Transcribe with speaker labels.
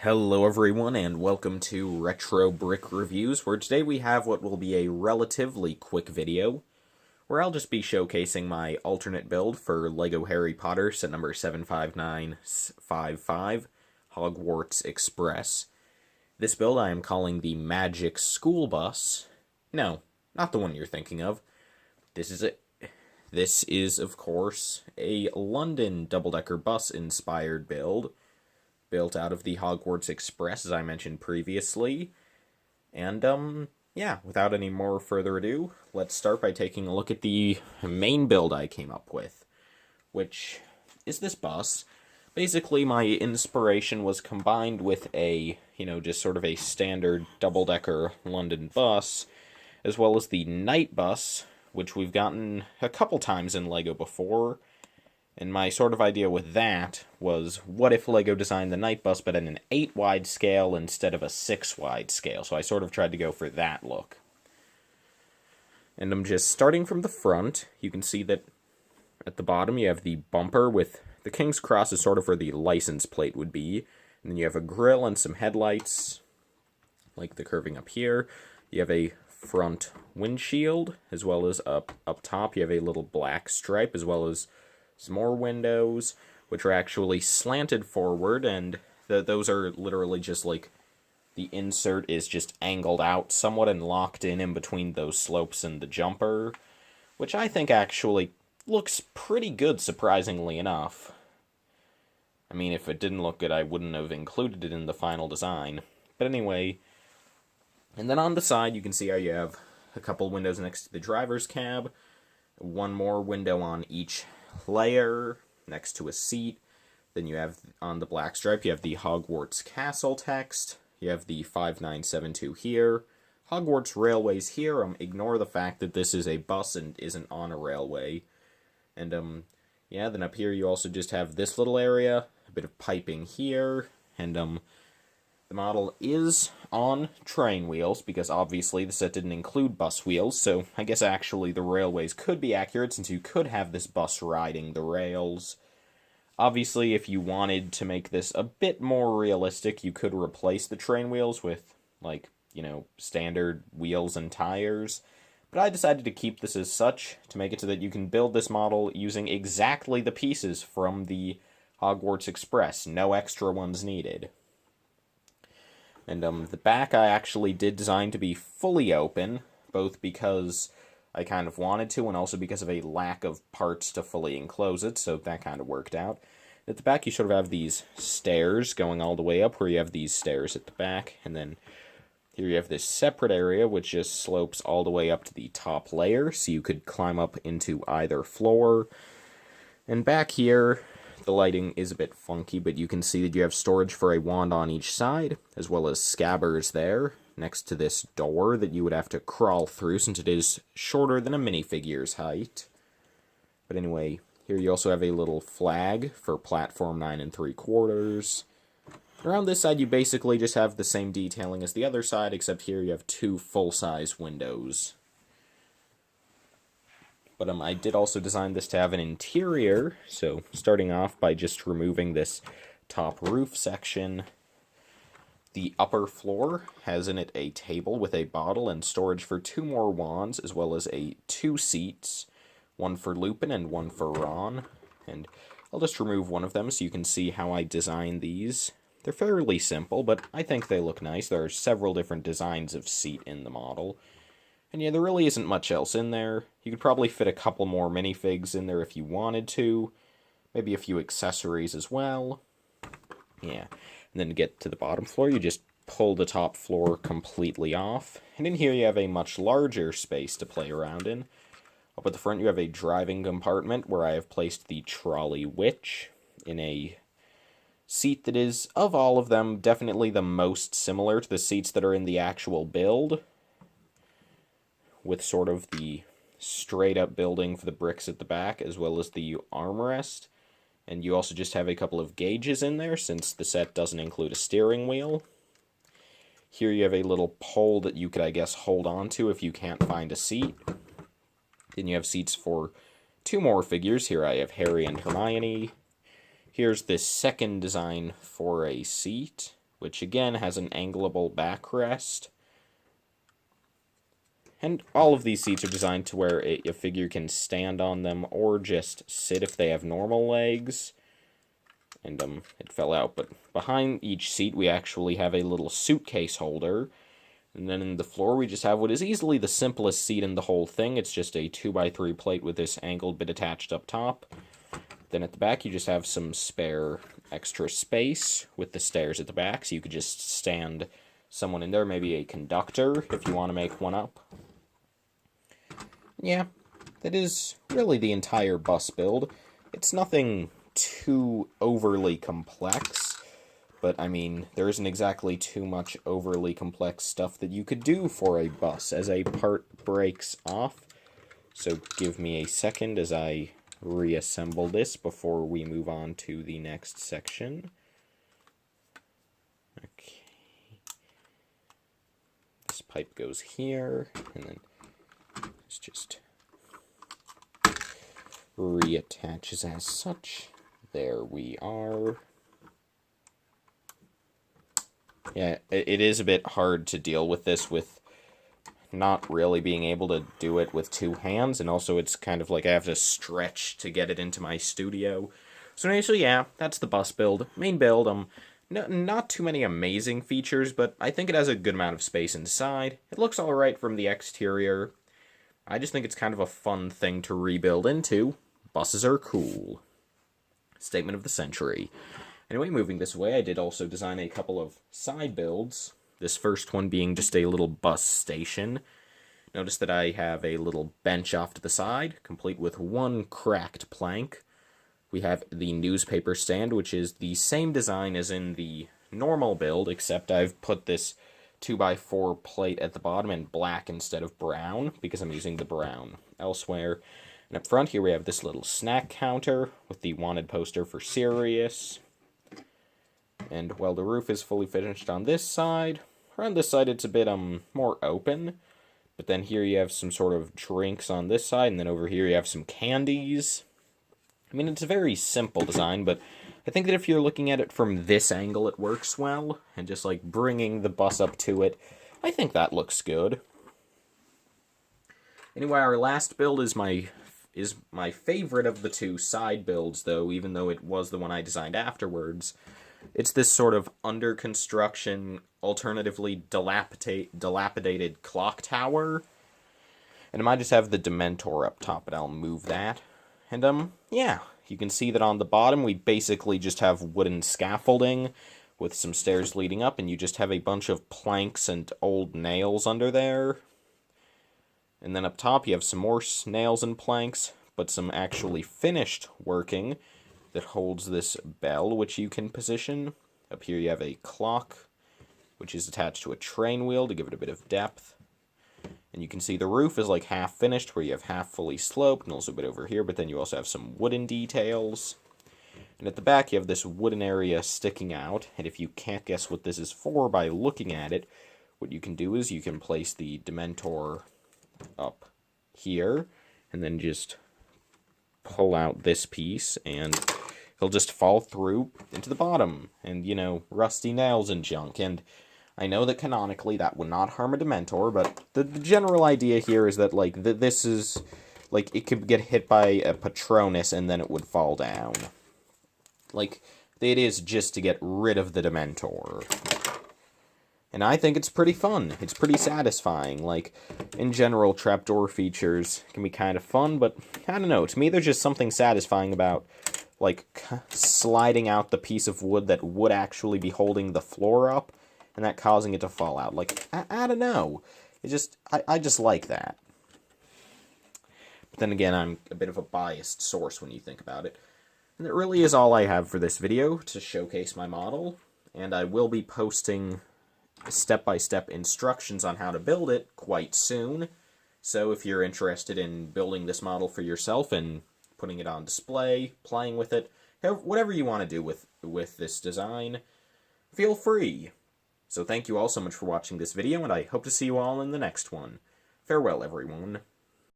Speaker 1: Hello everyone and welcome to Retro Brick Reviews, where today we have what will be a relatively quick video, where I'll just be showcasing my alternate build for LEGO Harry Potter set number 75955, Hogwarts Express. This build I am calling the Magic School Bus. No, not the one you're thinking of. This is, of course, a London double-decker bus-inspired build, built out of the Hogwarts Express, as I mentioned previously. And, yeah, without any more further ado, let's start by taking a look at the main build I came up with, which is this bus. Basically, my inspiration was combined with a, just sort of a standard double-decker London bus, as well as the night bus, which we've gotten a couple times in LEGO before. And my sort of idea with that was, what if LEGO designed the night bus but at an 8-wide scale instead of a 6-wide scale? So I sort of tried to go for that look. And I'm just starting from the front. You can see that at the bottom you have the bumper with the King's Cross is sort of where the license plate would be. And then you have a grille and some headlights, like the curving up here. You have a front windshield, as well as up top you have a little black stripe, as well as some more windows, which are actually slanted forward, and those are literally just like the insert is just angled out somewhat and locked in between those slopes and the jumper, which I think actually looks pretty good, surprisingly enough. I mean, if it didn't look good, I wouldn't have included it in the final design. But anyway, and then on the side, you can see how you have a couple windows next to the driver's cab, one more window on each layer next to a seat. Then you have on the black stripe, you have the Hogwarts Castle text. You have the 5972 here. Hogwarts Railways here. Ignore the fact that this is a bus and isn't on a railway. And yeah, then up here you also just have this little area, a bit of piping here, and the model is on train wheels, because obviously the set didn't include bus wheels, so I guess actually the railways could be accurate, since you could have this bus riding the rails. Obviously, if you wanted to make this a bit more realistic, you could replace the train wheels with, like, standard wheels and tires. But I decided to keep this as such, to make it so that you can build this model using exactly the pieces from the Hogwarts Express, no extra ones needed. And the back I actually did design to be fully open, both because I kind of wanted to, and also because of a lack of parts to fully enclose it, so that kind of worked out. At the back you sort of have these stairs going all the way up, where you have these stairs at the back, and then here you have this separate area which just slopes all the way up to the top layer, so you could climb up into either floor. And back here, the lighting is a bit funky, but you can see that you have storage for a wand on each side, as well as scabbers there, next to this door that you would have to crawl through, since it is shorter than a minifigure's height. But anyway, here you also have a little flag for platform 9 3/4. Around this side you basically just have the same detailing as the other side, except here you have 2 full-size windows. But I did also design this to have an interior, so starting off by just removing this top roof section. The upper floor has in it a table with a bottle and storage for 2 more wands, as well as 2 seats, one for Lupin and one for Ron. And I'll just remove one of them so you can see how I designed these. They're fairly simple, but I think they look nice. There are several different designs of seat in the model. And yeah, there really isn't much else in there. You could probably fit a couple more minifigs in there if you wanted to. Maybe a few accessories as well. Yeah. And then to get to the bottom floor, you just pull the top floor completely off. And in here you have a much larger space to play around in. Up at the front you have a driving compartment where I have placed the trolley witch in a seat that is, of all of them, definitely the most similar to the seats that are in the actual build, with sort of the straight-up building for the bricks at the back, as well as the armrest. And you also just have a couple of gauges in there, since the set doesn't include a steering wheel. Here you have a little pole that you could, I guess, hold on to if you can't find a seat. Then you have seats for 2 more figures. Here I have Harry and Hermione. Here's this second design for a seat, which again has an angleable backrest. And all of these seats are designed to where a figure can stand on them or just sit if they have normal legs. And it fell out, but behind each seat we actually have a little suitcase holder. And then in the floor we just have what is easily the simplest seat in the whole thing. It's just a 2x3 plate with this angled bit attached up top. Then at the back you just have some spare extra space with the stairs at the back, so you could just stand someone in there, maybe a conductor if you want to make one up. Yeah, that is really the entire bus build. It's nothing too overly complex, but I mean, there isn't exactly too much overly complex stuff that you could do for a bus as a part breaks off. So give me a second as I reassemble this before we move on to the next section. Okay. This pipe goes here, and then it's just reattaches as such. There we are. Yeah, it is a bit hard to deal with this with not really being able to do it with two hands, and also it's kind of like I have to stretch to get it into my studio. So initially, yeah, that's the bus build. Main build, not too many amazing features, but I think it has a good amount of space inside. It looks alright from the exterior. I just think it's kind of a fun thing to rebuild into. Buses are cool. Statement of the century. Anyway, moving this way, I did also design a couple of side builds. This first one being just a little bus station. Notice that I have a little bench off to the side, complete with one cracked plank. We have the newspaper stand, which is the same design as in the normal build, except I've put this 2x4 plate at the bottom in black instead of brown, because I'm using the brown elsewhere. And up front here we have this little snack counter with the wanted poster for Sirius. And while the roof is fully finished on this side, around this side it's a bit more open. But then here you have some sort of drinks on this side, and then over here you have some candies. I mean, it's a very simple design, but I think that if you're looking at it from this angle, it works well. And just like bringing the bus up to it, I think that looks good. Anyway, our last build is my favorite of the two side builds, though, even though it was the one I designed afterwards. It's this sort of under construction, alternatively dilapidated clock tower. And I might just have the Dementor up top, but I'll move that. And, yeah, you can see that on the bottom we basically just have wooden scaffolding with some stairs leading up, and you just have a bunch of planks and old nails under there. And then up top you have some more nails and planks, but some actually finished working that holds this bell, which you can position. Up here you have a clock, which is attached to a train wheel to give it a bit of depth. And you can see the roof is like half finished, where you have half fully sloped, and also a bit over here, but then you also have some wooden details. And at the back you have this wooden area sticking out, and if you can't guess what this is for by looking at it, what you can do is you can place the Dementor up here, and then just pull out this piece, and he'll just fall through into the bottom, and, you know, rusty nails and junk. And I know that canonically that would not harm a Dementor, but the general idea here is that, like, this is, like, it could get hit by a Patronus and then it would fall down. Like, it is just to get rid of the Dementor. And I think it's pretty fun. It's pretty satisfying. Like, in general, trapdoor features can be kind of fun, but I don't know. To me, there's just something satisfying about, like, sliding out the piece of wood that would actually be holding the floor up, and that causing it to fall out. Like, I don't know. It just, I just like that. But then again, I'm a bit of a biased source when you think about it. And that really is all I have for this video to showcase my model, and I will be posting step-by-step instructions on how to build it quite soon. So if you're interested in building this model for yourself and putting it on display, playing with it, whatever you want to do with this design, feel free. So thank you all so much for watching this video, and I hope to see you all in the next one. Farewell, everyone.